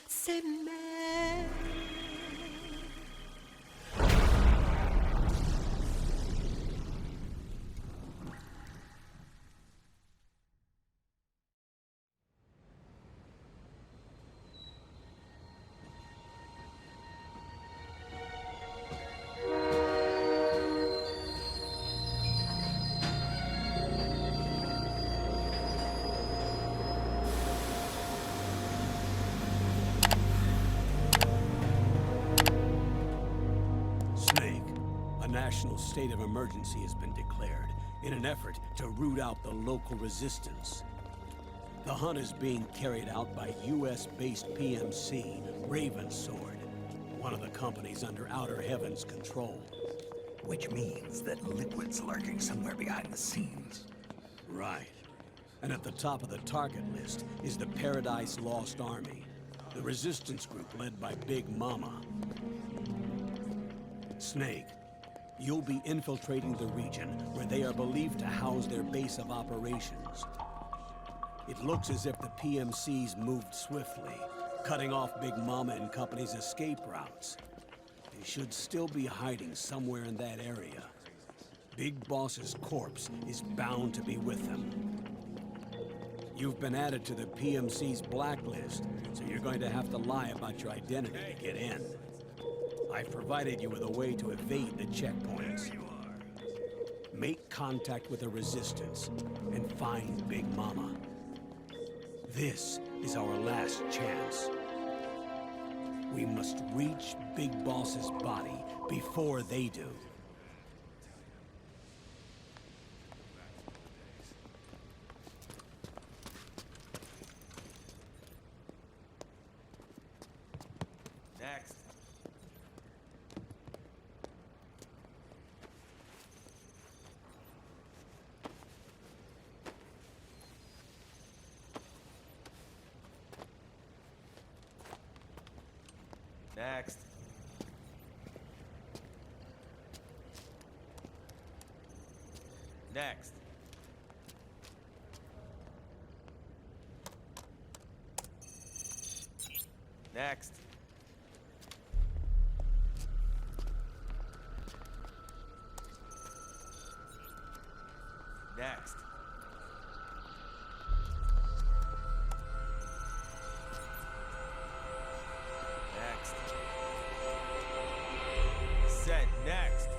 s'aimer. National state of emergency has been declared in an effort to root out the local resistance. The hunt is being carried out by US-based PMC, Ravensword, one of the companies under Outer Heaven's control. Which means that Liquid's lurking somewhere behind the scenes. Right. And at the top of the target list is the Paradise Lost Army, the resistance group led by Big Mama. Snake, you'll be infiltrating the region where they are believed to house their base of operations. It looks as if the PMC's moved swiftly, cutting off Big Mama and company's escape routes. They should still be hiding somewhere in that area. Big Boss's corpse is bound to be with them. You've been added to the PMC's blacklist, so you're going to have to lie about your identity to get in. I've provided you with a way to evade the checkpoints. Make contact with the Resistance and find Big Mama. This is our last chance. We must reach Big Boss's body before they do. Next. Next. Next. Next. Next. Next. Said next.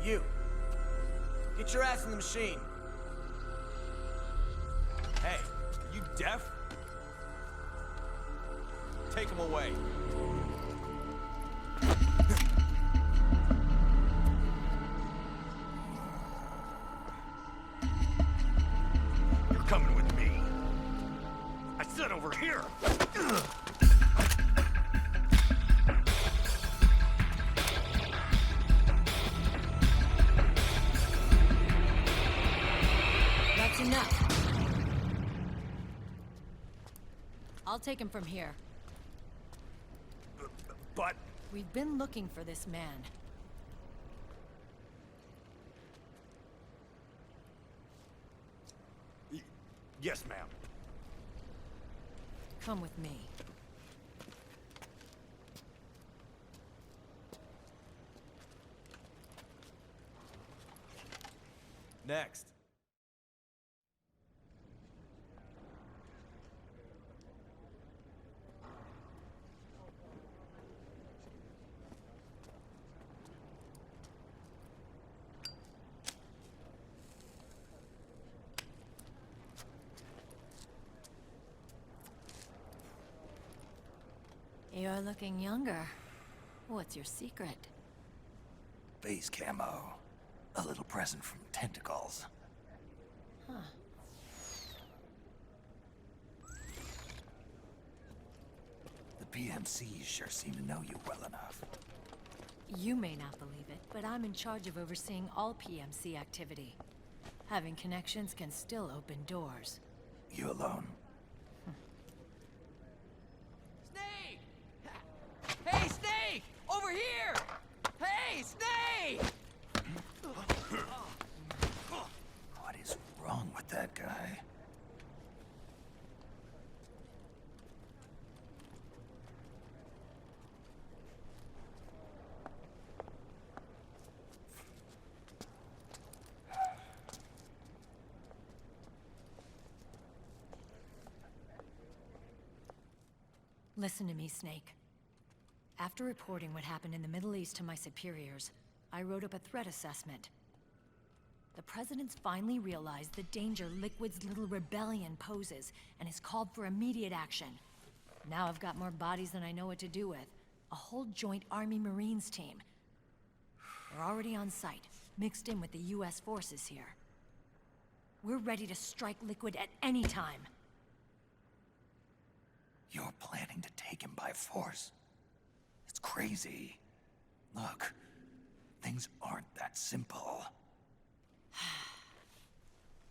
You. Get your ass in the machine. Hey, are you deaf? Take him away. You're coming with me. I said over here. That's enough. I'll take him from here. But... We've been looking for this man. Yes, ma'am. Come with me. Next. You're looking younger. What's your secret? Base camo. A little present from Tentacles. Huh. The PMCs sure seem to know you well enough. You may not believe it, but I'm in charge of overseeing all PMC activity. Having connections can still open doors. You alone? Snake! Hey, Snake! Over here! Hey, Snake! What is wrong with that guy? Listen to me, Snake. After reporting what happened in the Middle East to my superiors, I wrote up a threat assessment. The President's finally realized the danger Liquid's little rebellion poses, and has called for immediate action. Now I've got more bodies than I know what to do with. A whole joint Army-Marines team. We're already on site, mixed in with the US forces here. We're ready to strike Liquid at any time. You're planning to take him by force? It's crazy. Look, things aren't that simple.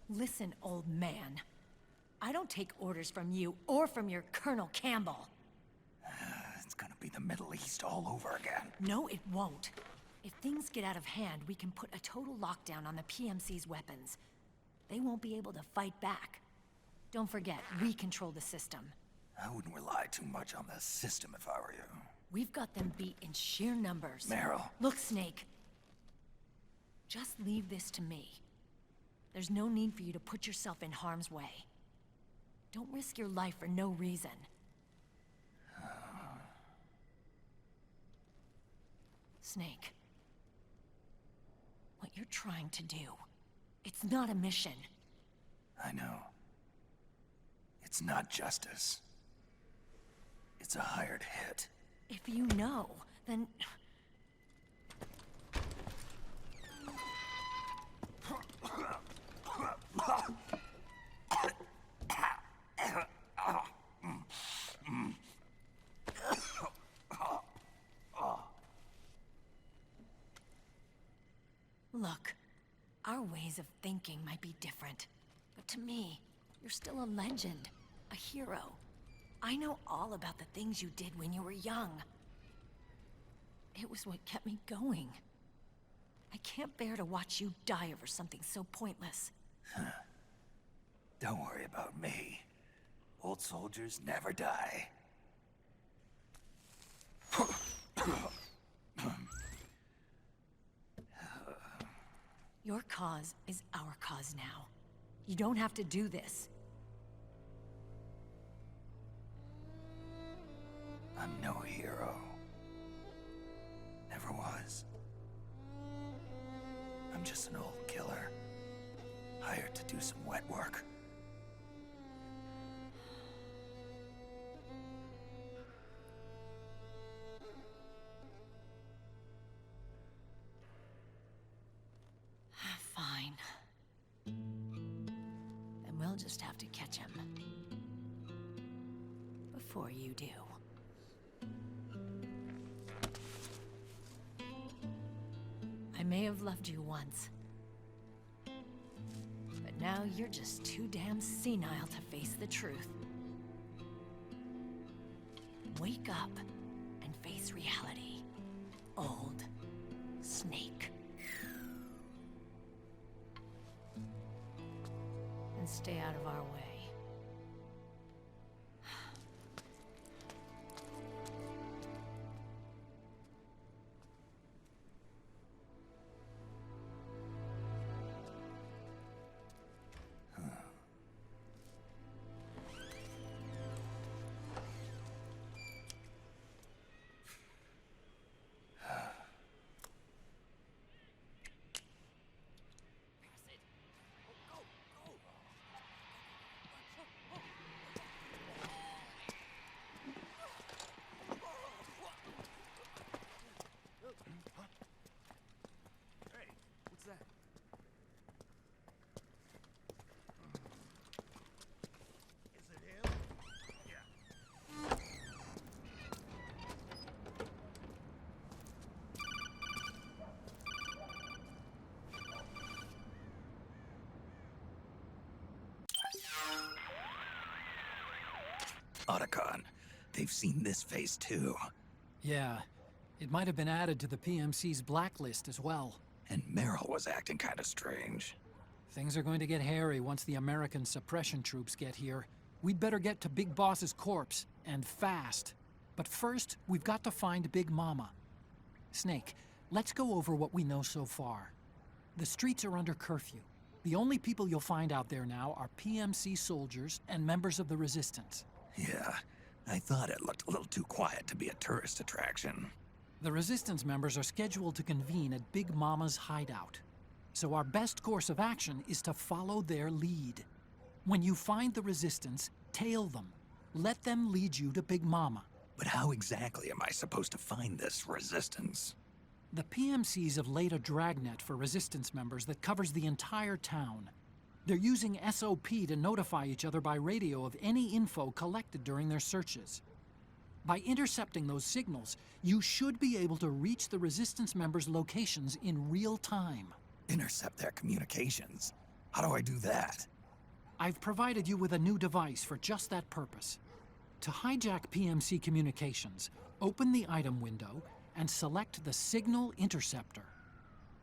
Listen, old man. I don't take orders from you or from your Colonel Campbell. It's gonna be the Middle East all over again. No, it won't. If things get out of hand, we can put a total lockdown on the PMC's weapons. They won't be able to fight back. Don't forget, we control the system. I wouldn't rely too much on the system if I were you. We've got them beat in sheer numbers. Meryl. Look, Snake. Just leave this to me. There's no need for you to put yourself in harm's way. Don't risk your life for no reason. Snake. What you're trying to do, it's not a mission. I know. It's not justice. It's a hired hit. If you know, then... Look, our ways of thinking might be different, but to me, you're still a legend, a hero. I know all about the things you did when you were young. It was what kept me going. I can't bear to watch you die over something so pointless. Don't worry about me. Old soldiers never die. Your cause is our cause now. You don't have to do this. I'm no hero. Never was. I'm just an old killer. Hired to do some wet work. Fine. Then we'll just have to catch him. Before you do. I may have loved you once. But now you're just too damn senile to face the truth. Wake up and face reality. Old Snake. And stay out of our way. Otacon, they've seen this face too. Yeah, it might have been added to the PMC's blacklist as well. And Meryl was acting kind of strange. Things are going to get hairy once the American suppression troops get here. We'd better get to Big Boss's corpse, and fast. But first, we've got to find Big Mama. Snake, let's go over what we know so far. The streets are under curfew. The only people you'll find out there now are PMC soldiers and members of the Resistance. Yeah, I thought it looked a little too quiet to be a tourist attraction. The Resistance members are scheduled to convene at Big Mama's hideout. So our best course of action is to follow their lead. When you find the Resistance, tail them. Let them lead you to Big Mama. But how exactly am I supposed to find this Resistance? The PMCs have laid a dragnet for Resistance members that covers the entire town. They're using SOP to notify each other by radio of any info collected during their searches. By intercepting those signals, you should be able to reach the Resistance members' locations in real time. Intercept their communications? How do I do that? I've provided you with a new device for just that purpose. To hijack PMC communications, open the item window and select the Signal Interceptor.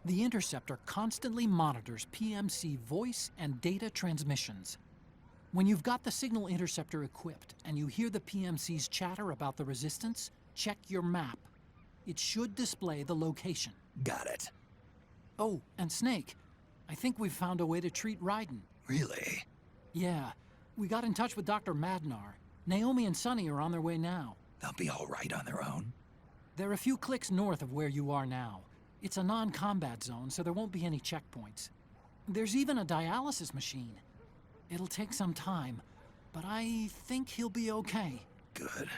The interceptor constantly monitors PMC voice and data transmissions. When you've got the Signal Interceptor equipped and you hear the PMC's chatter about the Resistance, check your map. It should display the location. Got it. Oh, and Snake, I think we've found a way to treat Raiden. Really? Yeah, we got in touch with Dr. Madnar. Naomi and Sonny are on their way now. They'll be all right on their own? They're a few clicks north of where you are now. It's a non-combat zone, so there won't be any checkpoints. There's even a dialysis machine. It'll take some time, but I think he'll be okay. Good.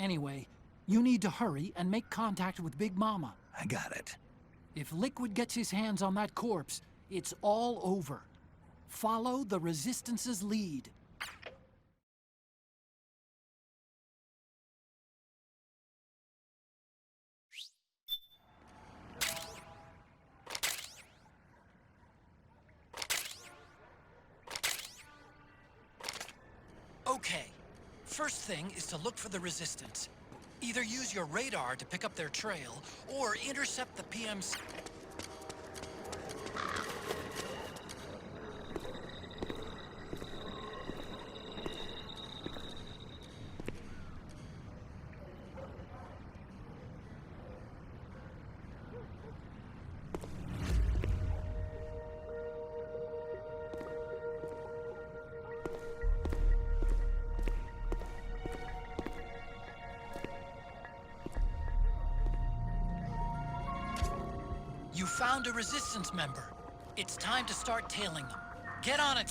Anyway, you need to hurry and make contact with Big Mama. I got it. If Liquid gets his hands on that corpse, it's all over. Follow the Resistance's lead. Okay, first thing is to look for the Resistance. Either use your radar to pick up their trail, or intercept the PMC. You found a Resistance member. It's time to start tailing them. Get on it!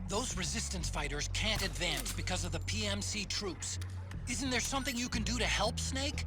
Those Resistance fighters can't advance because of the PMC troops. Isn't there something you can do to help, Snake?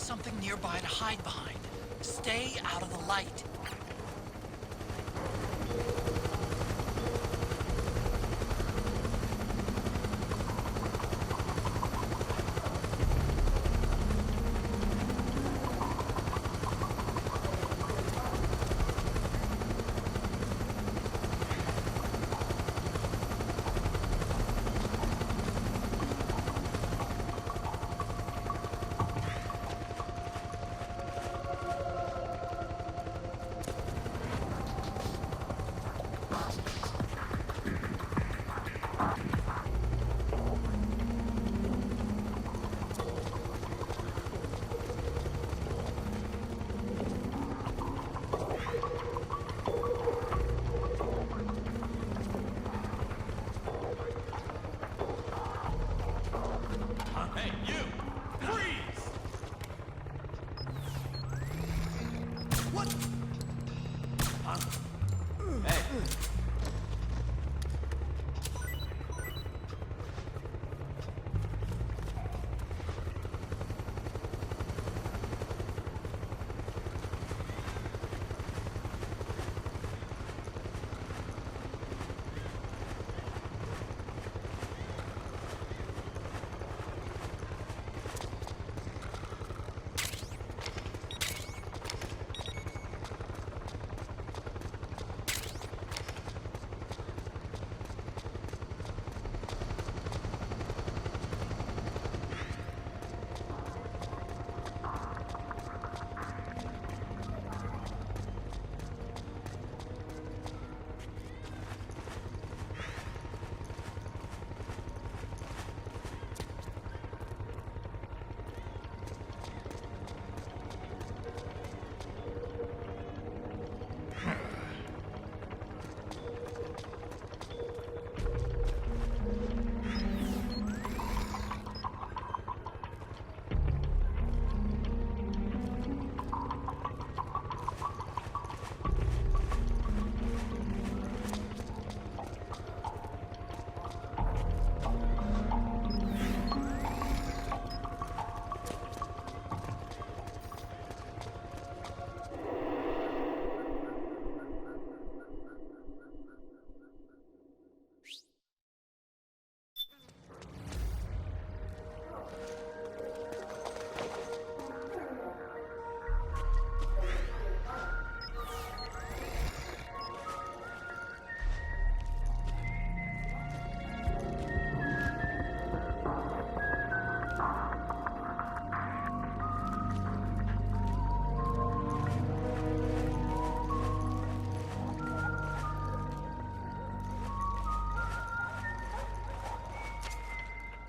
something nearby to hide behind. Stay out of the light.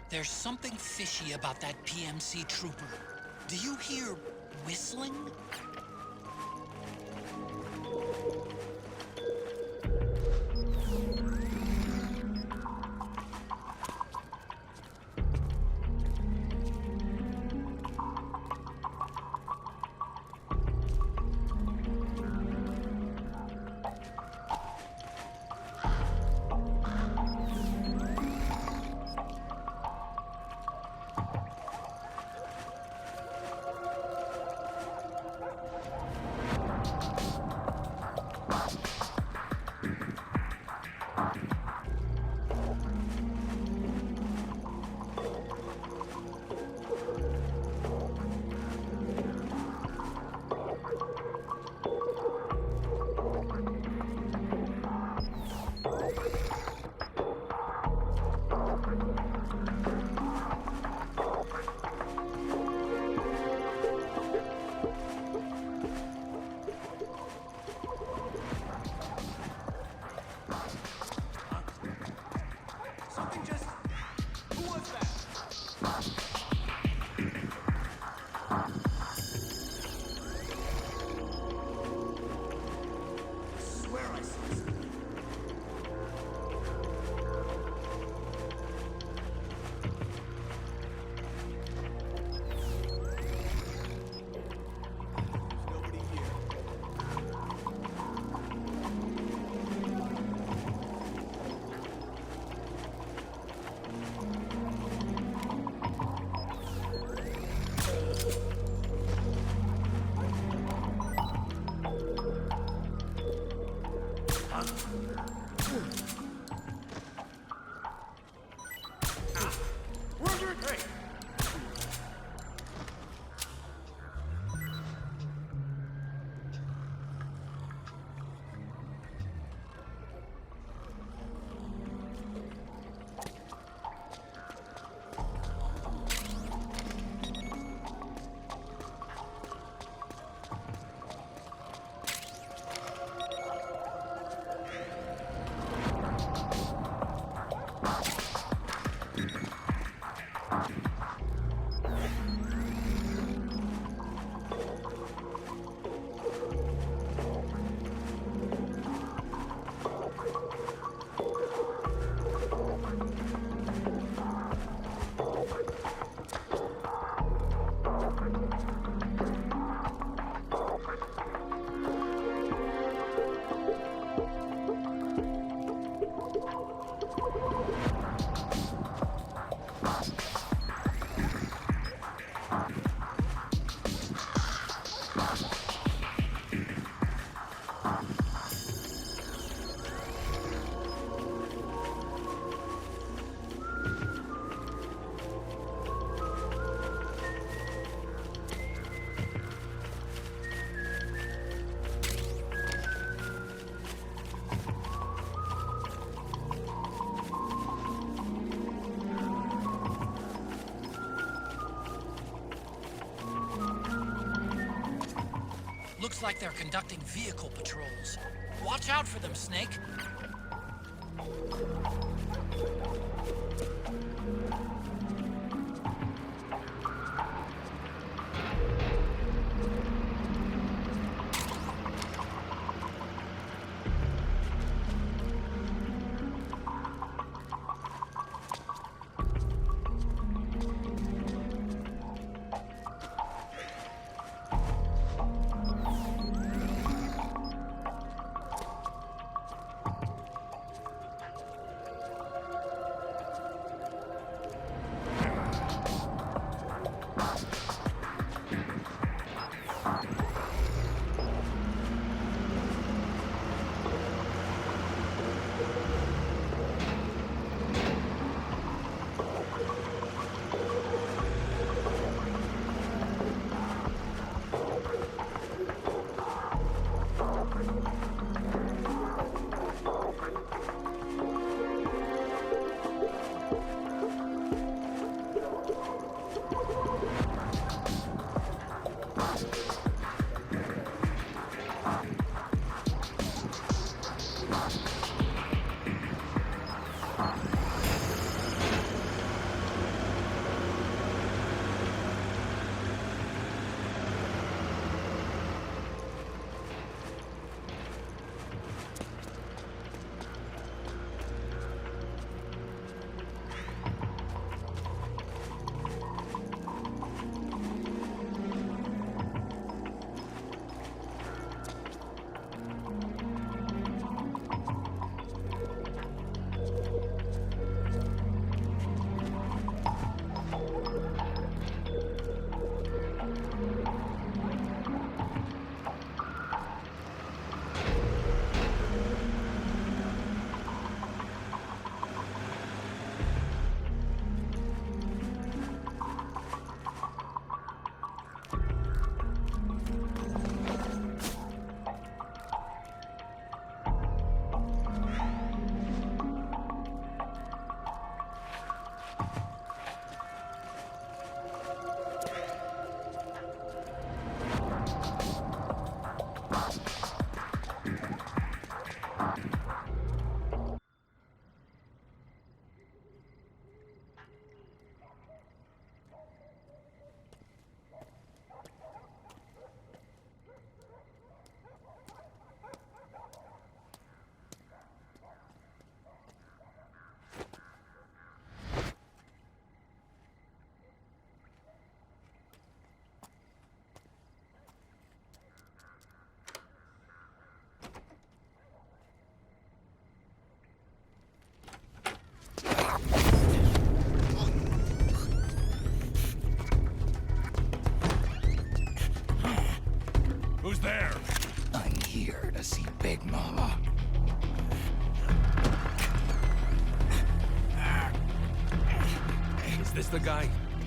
There's something fishy about that PMC trooper. Do you hear whistling? We're under attack! Looks like they're conducting vehicle patrols. Watch out for them, Snake. Who's there? I'm here to see Big Mama. this the guy?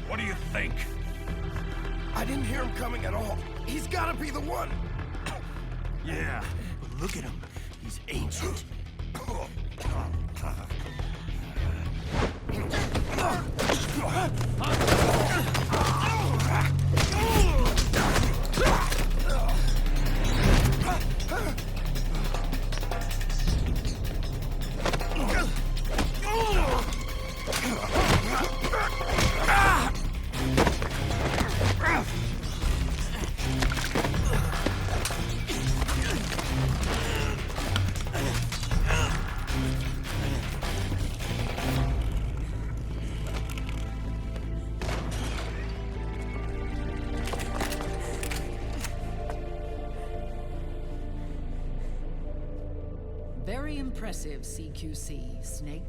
What do you think? I didn't hear him coming at all. He's gotta be the one! Yeah, but look at him. He's ancient. Very impressive, CQC, Snake.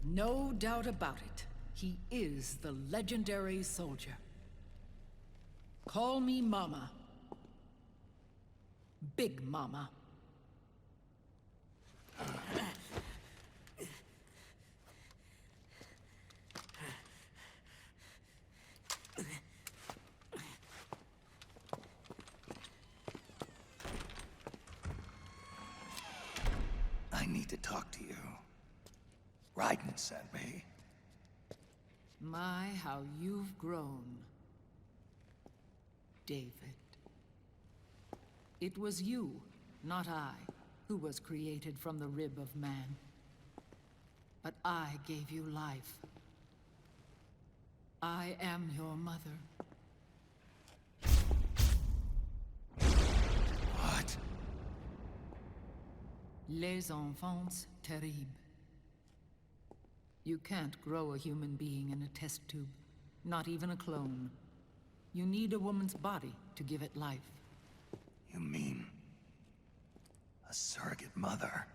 No doubt about it. He is the legendary soldier. Call me Mama. Big Mama. I need to talk to you. Raiden sent me. My, how you've grown, David. It was you, not I, who was created from the rib of man. But I gave you life. I am your mother. What? Les enfants terribles. You can't grow a human being in a test tube, not even a clone. You need a woman's body to give it life. You mean... a surrogate mother?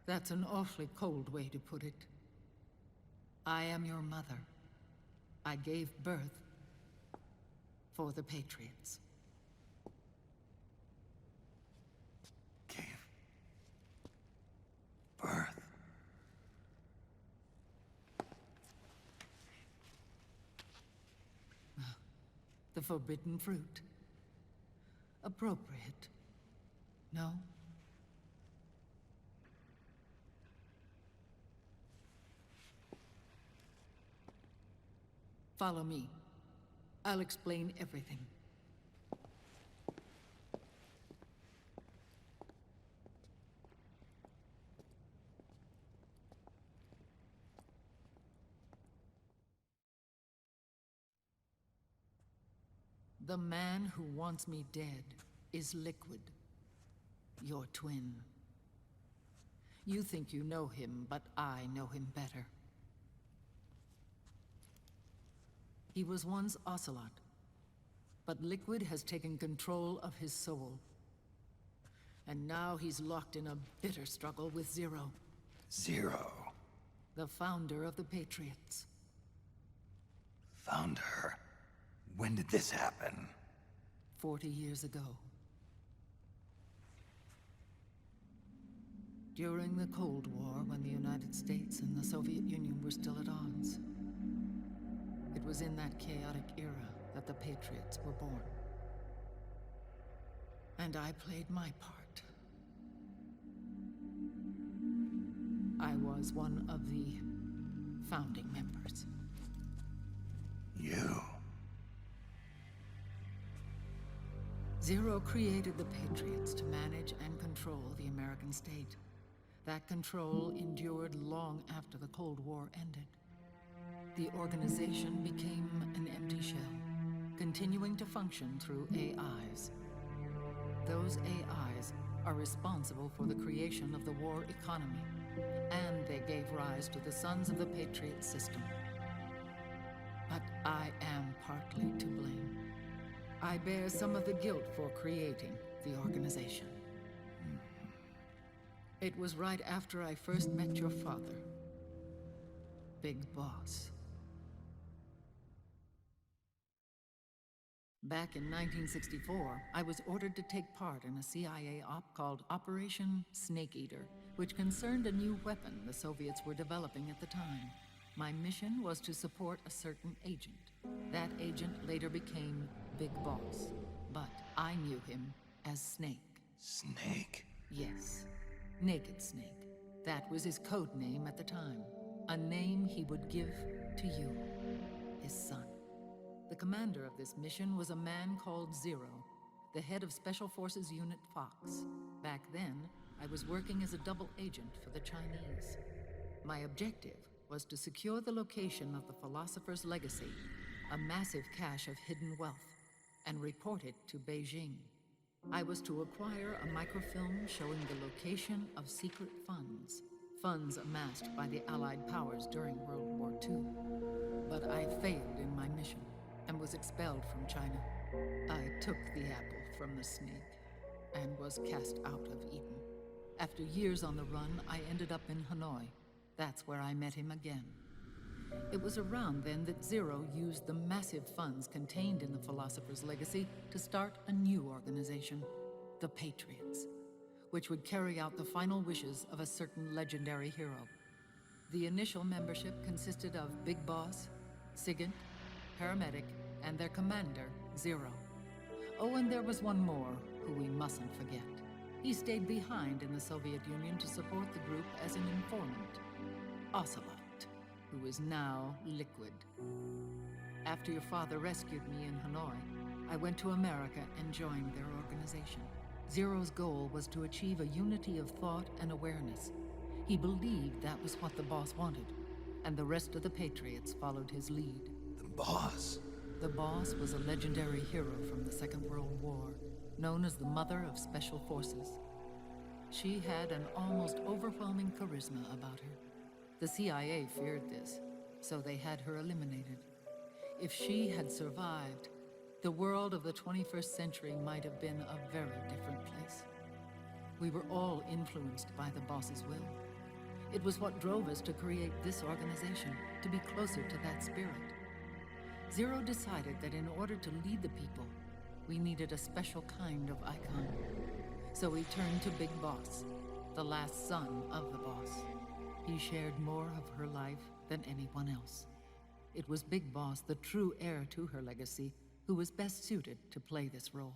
That's an awfully cold way to put it. I am your mother. I gave birth for the Patriots. Gave... birth? The forbidden fruit. Appropriate. No? Follow me. I'll explain everything. The man who wants me dead is Liquid, your twin. You think you know him, but I know him better. He was once Ocelot, but Liquid has taken control of his soul. And now he's locked in a bitter struggle with Zero. Zero? The founder of the Patriots. Founder? When did this happen? 40 years ago. During the Cold War, when the United States and the Soviet Union were still at odds. It was in that chaotic era that the Patriots were born. And I played my part. I was one of the founding members. You? Zero created the Patriots to manage and control the American state. That control endured long after the Cold War ended. The organization became an empty shell, continuing to function through AIs. Those AIs are responsible for the creation of the war economy, and they gave rise to the Sons of the Patriot system. But I am partly to blame. I bear some of the guilt for creating the organization. It was right after I first met your father, Big Boss. Back in 1964, I was ordered to take part in a CIA op called Operation Snake Eater, which concerned a new weapon the Soviets were developing at the time. My mission was to support a certain agent. That agent later became Big Boss, but I knew him as Snake. Snake? Yes, Naked Snake. That was his code name at the time. A name he would give to you, his son. The commander of this mission was a man called Zero, the head of Special Forces Unit Fox. Back then, I was working as a double agent for the Chinese. My objective was to secure the location of the Philosopher's Legacy, a massive cache of hidden wealth, and report it to Beijing. I was to acquire a microfilm showing the location of secret funds amassed by the Allied powers during World War II. But I failed in my mission and was expelled from China. I took the apple from the snake and was cast out of Eden. After years on the run, I ended up in Hanoi. That's where I met him again. It was around then that Zero used the massive funds contained in the Philosopher's Legacy to start a new organization, the Patriots, which would carry out the final wishes of a certain legendary hero. The initial membership consisted of Big Boss, Sigint, Paramedic, and their commander, Zero. Oh, and there was one more who we mustn't forget. He stayed behind in the Soviet Union to support the group as an informant, Ocelot, who is now Liquid. After your father rescued me in Hanoi, I went to America and joined their organization. Zero's goal was to achieve a unity of thought and awareness. He believed that was what the boss wanted, and the rest of the Patriots followed his lead. The boss? The boss was a legendary hero from the Second World War, known as the Mother of Special Forces. She had an almost overwhelming charisma about her. The CIA feared this, so they had her eliminated. If she had survived, the world of the 21st century might have been a very different place. We were all influenced by the boss's will. It was what drove us to create this organization, to be closer to that spirit. Zero decided that in order to lead the people, we needed a special kind of icon. So he turned to Big Boss, the last son of the boss. He shared more of her life than anyone else. It was Big Boss, the true heir to her legacy, who was best suited to play this role.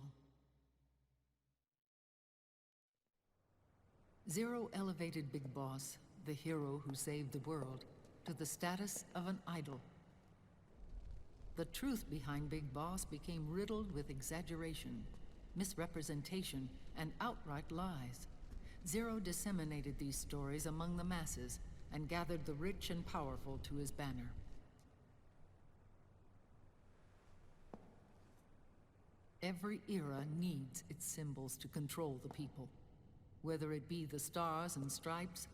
Zero elevated Big Boss, the hero who saved the world, to the status of an idol. The truth behind Big Boss became riddled with exaggeration, misrepresentation, and outright lies. Zero disseminated these stories among the masses and gathered the rich and powerful to his banner. Every era needs its symbols to control the people, whether it be the stars and stripes,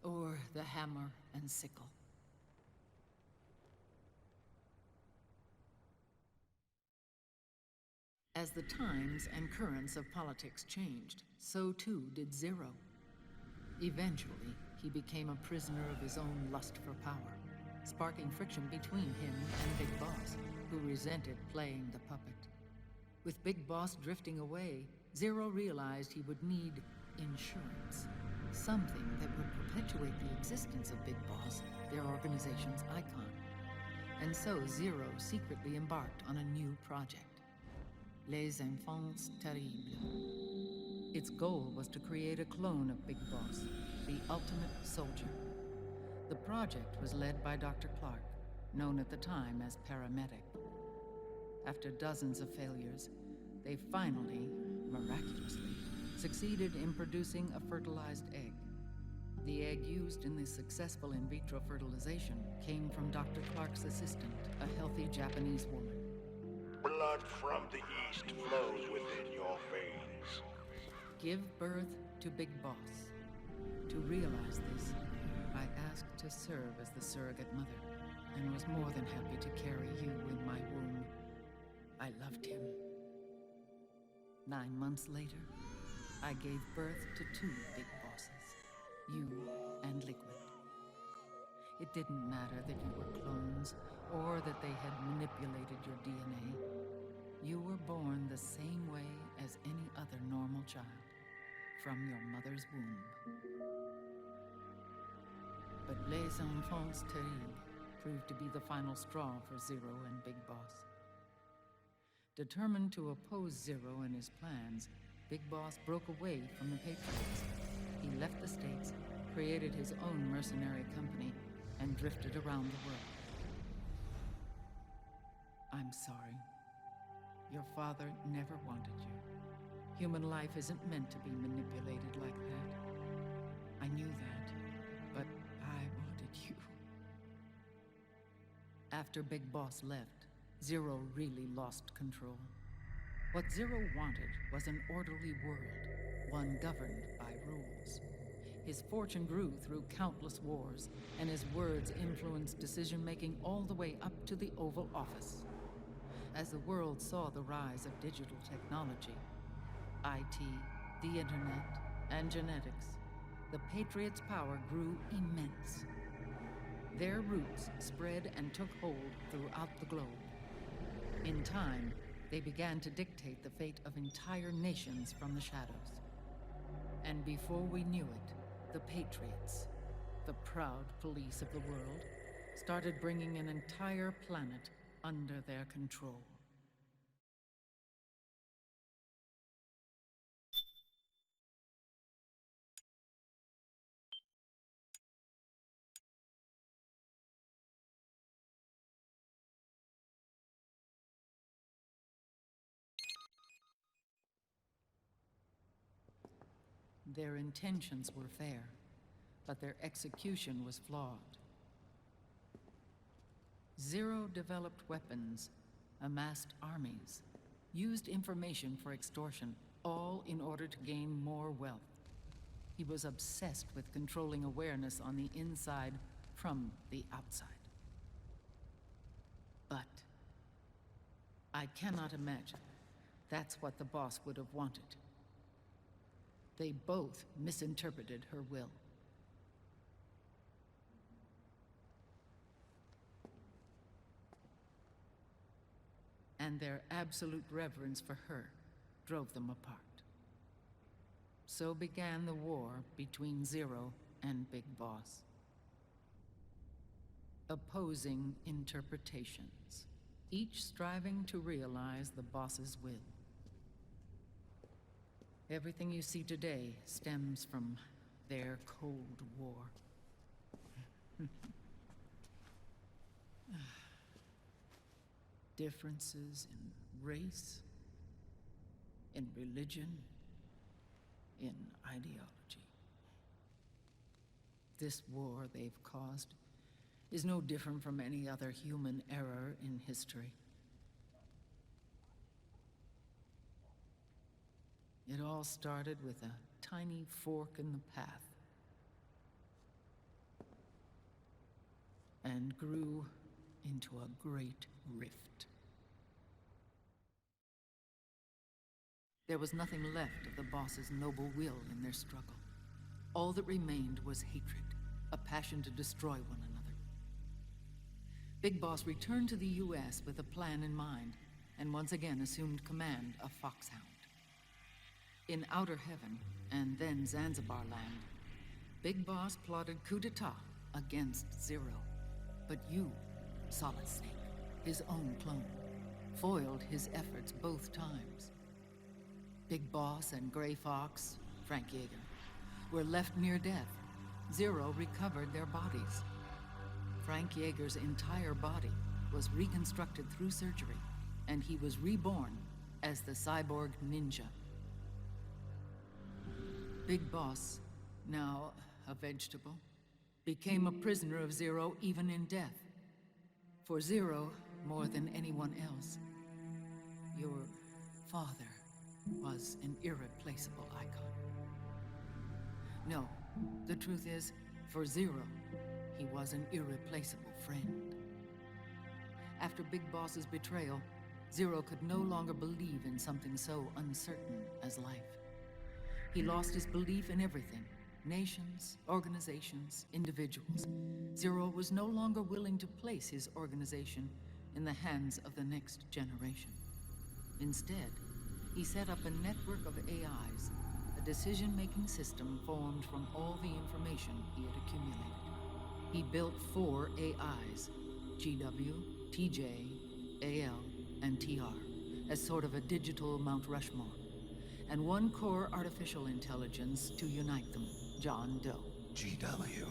or the hammer and sickle. As the times and currents of politics changed, so too did Zero. Eventually, he became a prisoner of his own lust for power, sparking friction between him and Big Boss, who resented playing the puppet. With Big Boss drifting away, Zero realized he would need insurance. Something that would perpetuate the existence of Big Boss, their organization's icon. And so Zero secretly embarked on a new project, Les Enfants Terribles. Its goal was to create a clone of Big Boss, the ultimate soldier. The project was led by Dr. Clark, known at the time as Paramedic. After dozens of failures, they finally, miraculously, succeeded in producing a fertilized egg. The egg used in the successful in vitro fertilization came from Dr. Clark's assistant, a healthy Japanese woman. Blood from the east flows within your veins. Give birth to Big Boss. To realize this, I asked to serve as the surrogate mother, and was more than happy to carry you in my womb. I loved him. 9 months later, I gave birth to 2 Big Bosses, you and Liquid. It didn't matter that you were clones, or that they had manipulated your DNA. You were born the same way as any other normal child, from your mother's womb. But les enfants terribles proved to be the final straw for Zero and Big Boss. Determined to oppose Zero and his plans, Big Boss broke away from the Patriots. He left the States, created his own mercenary company, and drifted around the world. I'm sorry. Your father never wanted you. Human life isn't meant to be manipulated like that. I knew that, but I wanted you. After Big Boss left, Zero really lost control. What Zero wanted was an orderly world, one governed by rules. His fortune grew through countless wars, and his words influenced decision-making all the way up to the Oval Office. As the world saw the rise of digital technology, IT, the internet, and genetics, the Patriots' power grew immense. Their roots spread and took hold throughout the globe. In time, they began to dictate the fate of entire nations from the shadows. And before we knew it, the Patriots, the proud police of the world, started bringing an entire planet under their control. Their intentions were fair, but their execution was flawed. Zero developed weapons, amassed armies, used information for extortion, all in order to gain more wealth. He was obsessed with controlling awareness on the inside from the outside. But I cannot imagine that's what the boss would have wanted. They both misinterpreted her will. And their absolute reverence for her drove them apart. So began the war between Zero and Big Boss. Opposing interpretations, each striving to realize the boss's will. Everything you see today stems from their Cold War. Differences in race, in religion, in ideology. This war they've caused is no different from any other human error in history. It all started with a tiny fork in the path, and grew into a great rift. There was nothing left of the boss's noble will in their struggle. All that remained was hatred, a passion to destroy one another. Big Boss returned to the US with a plan in mind, and once again assumed command of Foxhound. In Outer Heaven, and then Zanzibar Land, Big Boss plotted coup d'etat against Zero. But you, Solid Snake, his own clone, foiled his efforts both times. Big Boss and Gray Fox, Frank Yeager, were left near death. Zero recovered their bodies. Frank Yeager's entire body was reconstructed through surgery, and he was reborn as the cyborg ninja. Big Boss, now a vegetable, became a prisoner of Zero even in death. For Zero, more than anyone else, your father was an irreplaceable icon. No, the truth is, for Zero, he was an irreplaceable friend. After Big Boss's betrayal, Zero could no longer believe in something so uncertain as life. He lost his belief in everything, Nations, organizations, individuals. Zero was no longer willing to place his organization in the hands of the next generation. Instead, he set up a network of AIs, a decision-making system formed from all the information he had accumulated. He built 4 AIs, GW, TJ, AL, and TR, as sort of a digital Mount Rushmore, and 1 core artificial intelligence to unite them, John Doe. GW.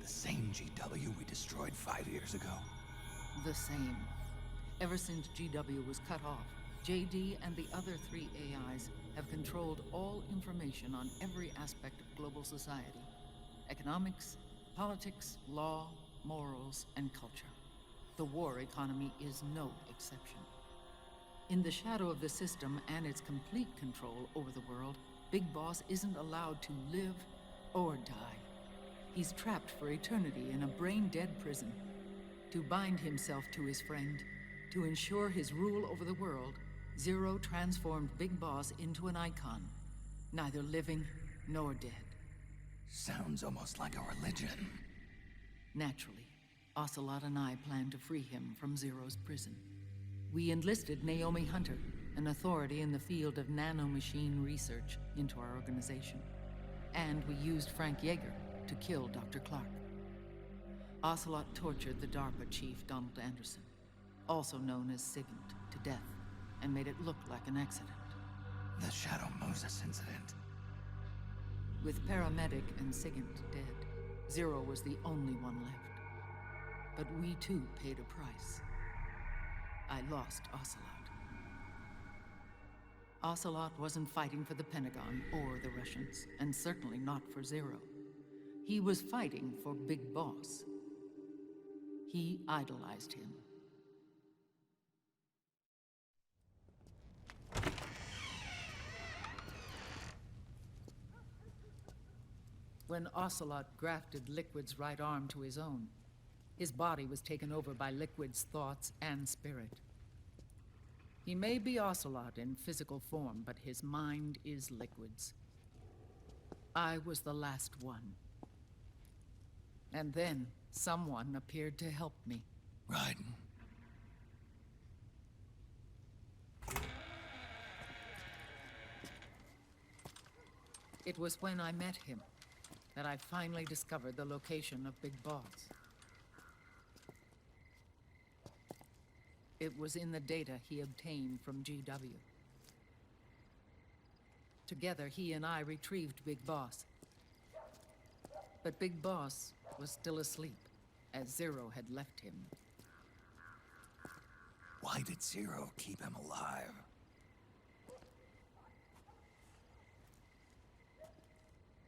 The same GW we destroyed 5 years ago. The same. Ever since GW was cut off, JD and the other 3 AIs have controlled all information on every aspect of global society. Economics, politics, law, morals, and culture. The war economy is no exception. In the shadow of the system and its complete control over the world, Big Boss isn't allowed to live or die. He's trapped for eternity in a brain-dead prison. To bind himself to his friend, to ensure his rule over the world, Zero transformed Big Boss into an icon, neither living nor dead. Sounds almost like a religion. Naturally, Ocelot and I plan to free him from Zero's prison. We enlisted Naomi Hunter, an authority in the field of nanomachine research, into our organization. And we used Frank Yeager to kill Dr. Clark. Ocelot tortured the DARPA chief, Donald Anderson, also known as Sigint, to death, and made it look like an accident. The Shadow Moses incident. With Paramedic and Sigint dead, Zero was the only one left. But we too paid a price. I lost Ocelot. Ocelot wasn't fighting for the Pentagon or the Russians, and certainly not for Zero. He was fighting for Big Boss. He idolized him. When Ocelot grafted Liquid's right arm to his own, his body was taken over by Liquid's thoughts and spirit. He may be Ocelot in physical form, but his mind is Liquid's. I was the last one. And then someone appeared to help me. Raiden. It was when I met him that I finally discovered the location of Big Boss. It was in the data he obtained from GW. Together, he and I retrieved Big Boss. But Big Boss was still asleep, as Zero had left him. Why did Zero keep him alive?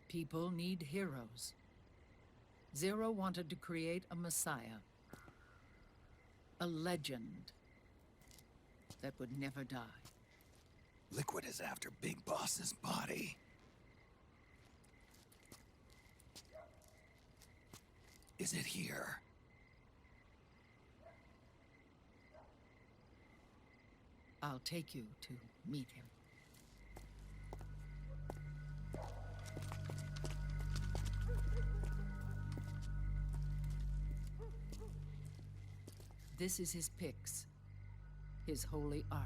People need heroes. Zero wanted to create a messiah. A legend that would never die. Liquid is after Big Boss's body. Is it here? I'll take you to meet him. This is his pyx, his holy ark.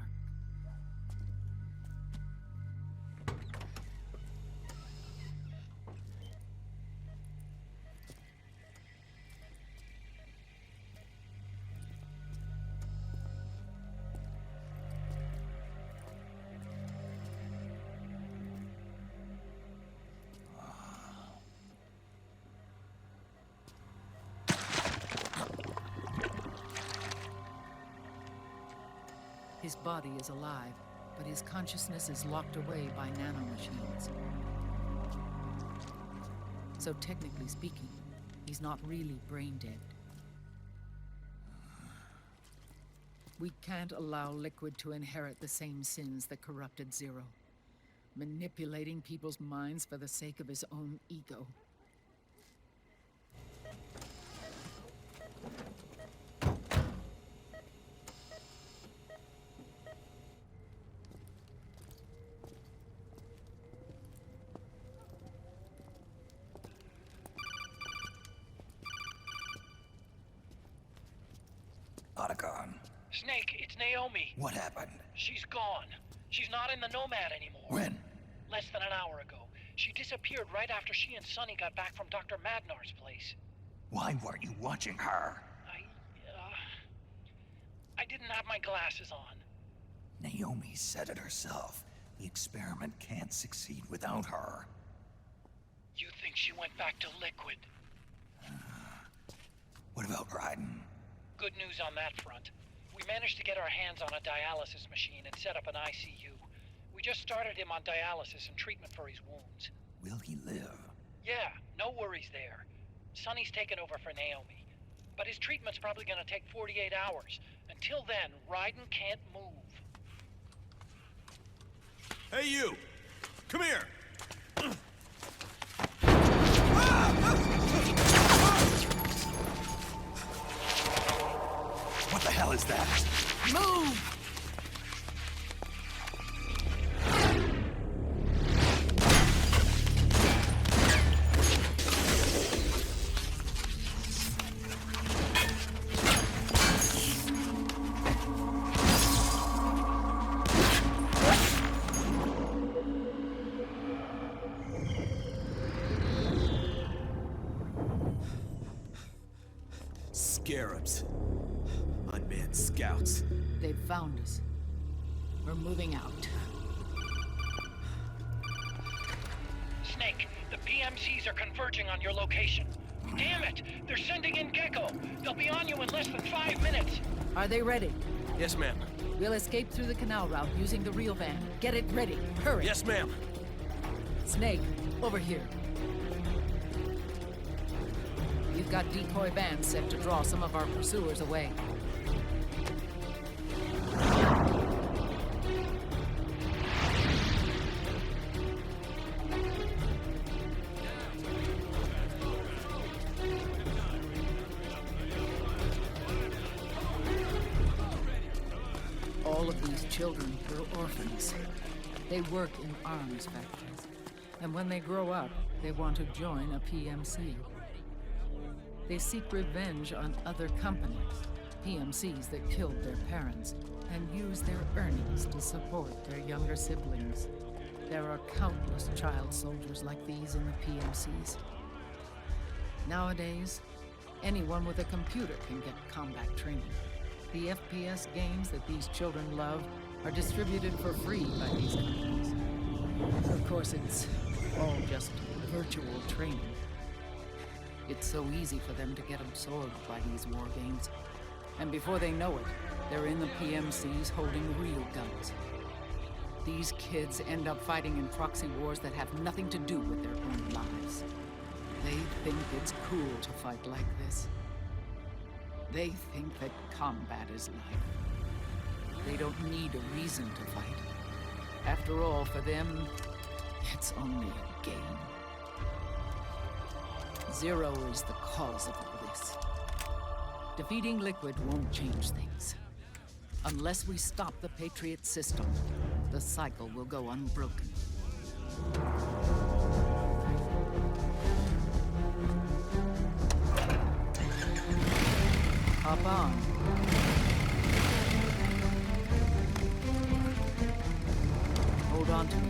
His body is alive, but his consciousness is locked away by nanomachines. So technically speaking, he's not really brain dead. We can't allow Liquid to inherit the same sins that corrupted Zero, manipulating people's minds for the sake of his own ego. Snake, it's Naomi. What happened? She's gone. She's not in the Nomad anymore. When? Less than an hour ago. She disappeared right after she and Sonny got back from Dr. Madnar's place. Why weren't you watching her? I didn't have my glasses on. Naomi said it herself. The experiment can't succeed without her. You think she went back to Liquid? What about Raiden? Good news on that front. We managed to get our hands on a dialysis machine and set up an ICU. We just started him on dialysis and treatment for his wounds. Will he live? Yeah, no worries there. Sonny's taken over for Naomi. But his treatment's probably gonna take 48 hours. Until then, Raiden can't move. Hey, you! Come here! What the hell is that? Move! Scarabs. Unmanned scouts. They've found us. We're moving out. Snake, the PMCs are converging on your location. Damn it! They're sending in Gecko! They'll be on you in less than 5 minutes! Are they ready? Yes, ma'am. We'll escape through the canal route using the real van. Get it ready. Hurry. Yes, ma'am. Snake, over here. We've got decoy vans set to draw some of our pursuers away. All of these children were orphans. They work in arms factories. And when they grow up, they want to join a PMC. They seek revenge on other companies, PMCs that killed their parents, and use their earnings to support their younger siblings. There are countless child soldiers like these in the PMCs. Nowadays, anyone with a computer can get combat training. The FPS games that these children love are distributed for free by these companies. Of course, it's all just virtual training. It's so easy for them to get absorbed by these war games. And before they know it, they're in the PMCs holding real guns. These kids end up fighting in proxy wars that have nothing to do with their own lives. They think it's cool to fight like this. They think that combat is life. They don't need a reason to fight. After all, for them, it's only a game. Zero is the cause of all this. Defeating Liquid won't change things. Unless we stop the Patriot system, the cycle will go unbroken. Hop on. Hold on to me.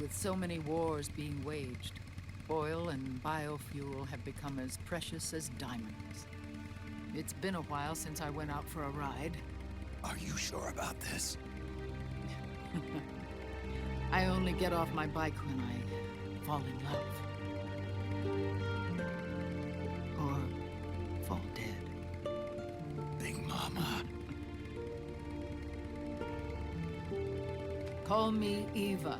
With so many wars being waged, oil and biofuel have become as precious as diamonds. It's been a while since I went out for a ride. Are you sure about this? I only get off my bike when I fall in love. Or fall dead. Big Mama. Call me Eva.